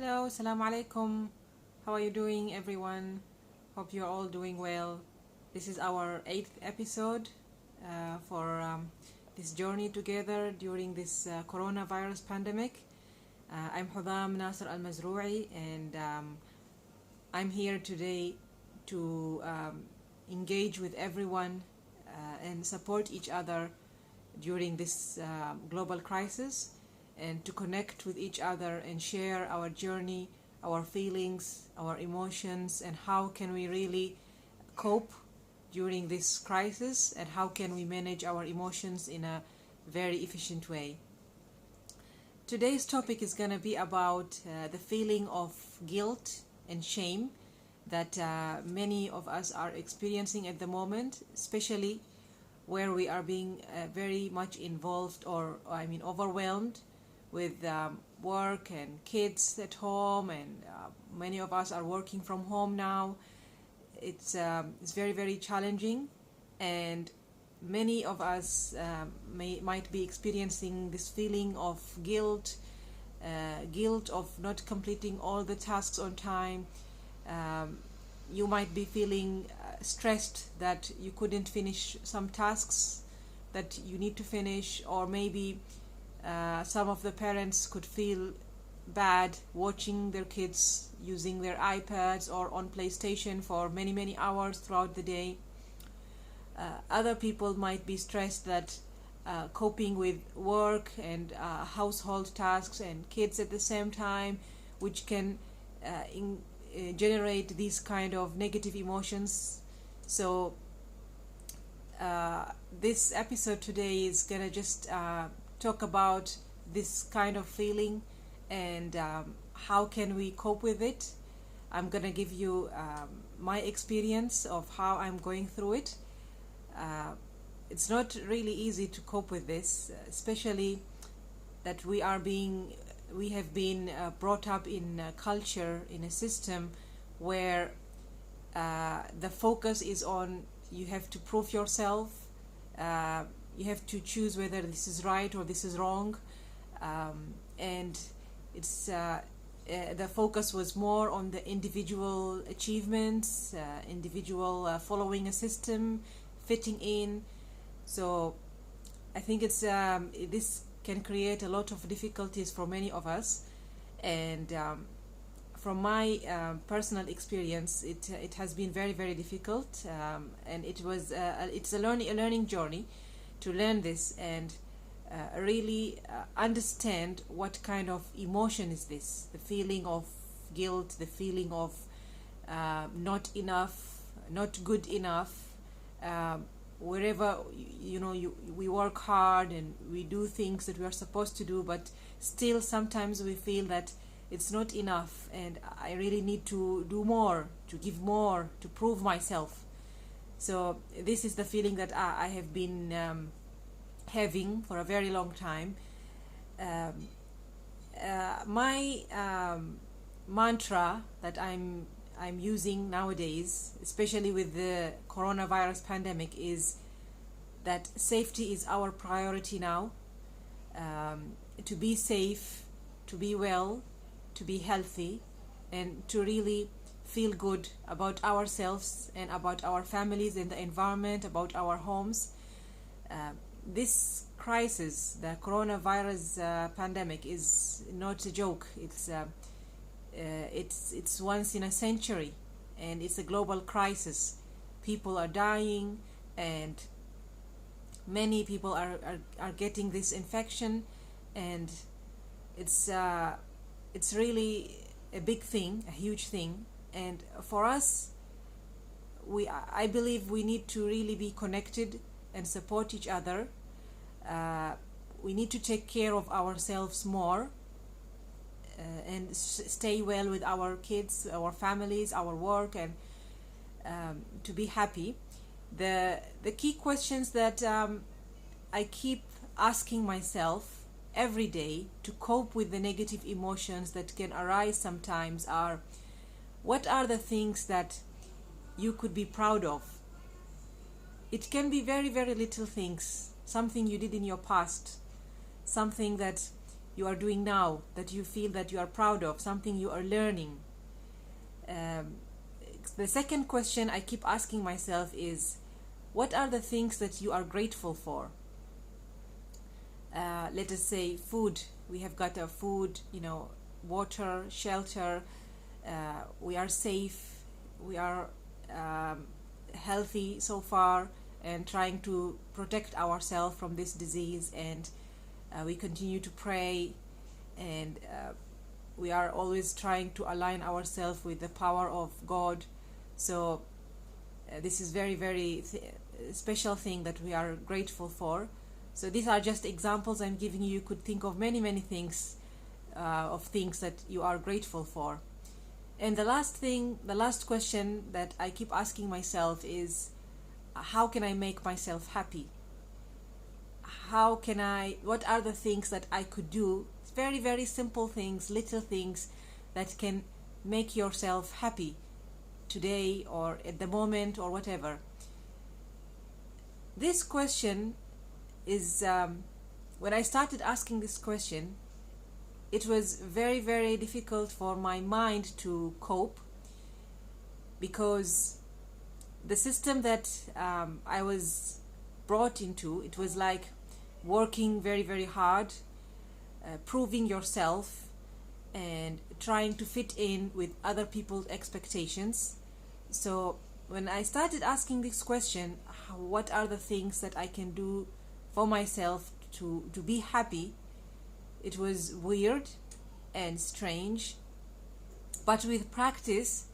Hello, assalamu alaikum. How are you doing, everyone? Hope you're all doing well. This is our 8th episode for this journey together during this coronavirus pandemic. I'm Hudam Nasser Al Mazroui, and I'm here today to engage with everyone and support each other during this global crisis, and to connect with each other and share our journey, our feelings, our emotions, and how can we really cope during this crisis, and how can we manage our emotions in a very efficient way. Today's topic is going to be about the feeling of guilt and shame that many of us are experiencing at the moment, especially where we are being very much involved or overwhelmed with work and kids at home, and many of us are working from home now. It's very, very challenging, and many of us might be experiencing this feeling of guilt of not completing all the tasks on time. You might be feeling stressed that you couldn't finish some tasks that you need to finish, or maybe some of the parents could feel bad watching their kids using their iPads or on PlayStation for many, many hours throughout the day. Other people might be stressed that coping with work and household tasks and kids at the same time, which can generate these kind of negative emotions. So this episode today is gonna just talk about this kind of feeling and how can we cope with it. I'm gonna give you my experience of how I'm going through it. It's not really easy to cope with this, especially that we have been brought up in a culture, in a system where the focus is on you have to prove yourself, you have to choose whether this is right or this is wrong, and it's the focus was more on the individual achievements, individual following a system, fitting in. So I think it's this can create a lot of difficulties for many of us, and from my personal experience, it has been very, very difficult, and it's a learning journey to learn this and really understand what kind of emotion is this, the feeling of guilt, the feeling of not enough, not good enough. Wherever we work hard and we do things that we are supposed to do, but still sometimes we feel that it's not enough, and I really need to do more, to give more, to prove myself. So this is the feeling that I have been having for a very long time. My mantra that I'm using nowadays, especially with the coronavirus pandemic, is that safety is our priority now. To be safe, to be well, to be healthy, and to really feel good about ourselves and about our families and the environment, about our homes. This crisis, the coronavirus pandemic, is not a joke. It's once in a century, and it's a global crisis. People are dying, and many people are getting this infection, and it's really a big thing, a huge thing. And for us, I believe we need to really be connected and support each other. We need to take care of ourselves more, and stay well with our kids, our families, our work, and to be happy. The key questions that I keep asking myself every day to cope with the negative emotions that can arise sometimes are: what are the things that you could be proud of? It can be very, very little things, something you did in your past, something that you are doing now that you feel that you are proud of, something you are learning. The second question I keep asking myself is, what are the things that you are grateful for? Let us say food. We have got food, water, shelter. We are safe. We are healthy so far, and trying to protect ourselves from this disease. And we continue to pray, and we are always trying to align ourselves with the power of God. So this is very, very special thing that we are grateful for. So these are just examples I'm giving you. You could think of many, many things, of things that you are grateful for. And the last question that I keep asking myself is, how can I make myself happy? What are the things that I could do? Very, very simple things, little things that can make yourself happy today or at the moment or whatever. This question is, when I started asking this question, it was very, very difficult for my mind to cope, because the system that I was brought into, it was like working very, very hard, proving yourself and trying to fit in with other people's expectations. So when I started asking this question, what are the things that I can do for myself to be happy, it was weird and strange. But with practice,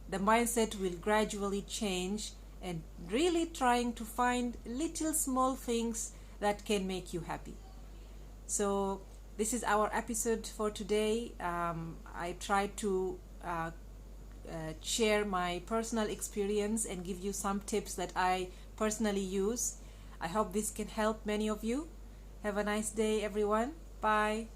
the mindset will gradually change, and really trying to find little small things that can make you happy. So this is our episode for today. I tried to share my personal experience and give you some tips that I personally use. I hope this can help many of you. Have a nice day, everyone. Bye.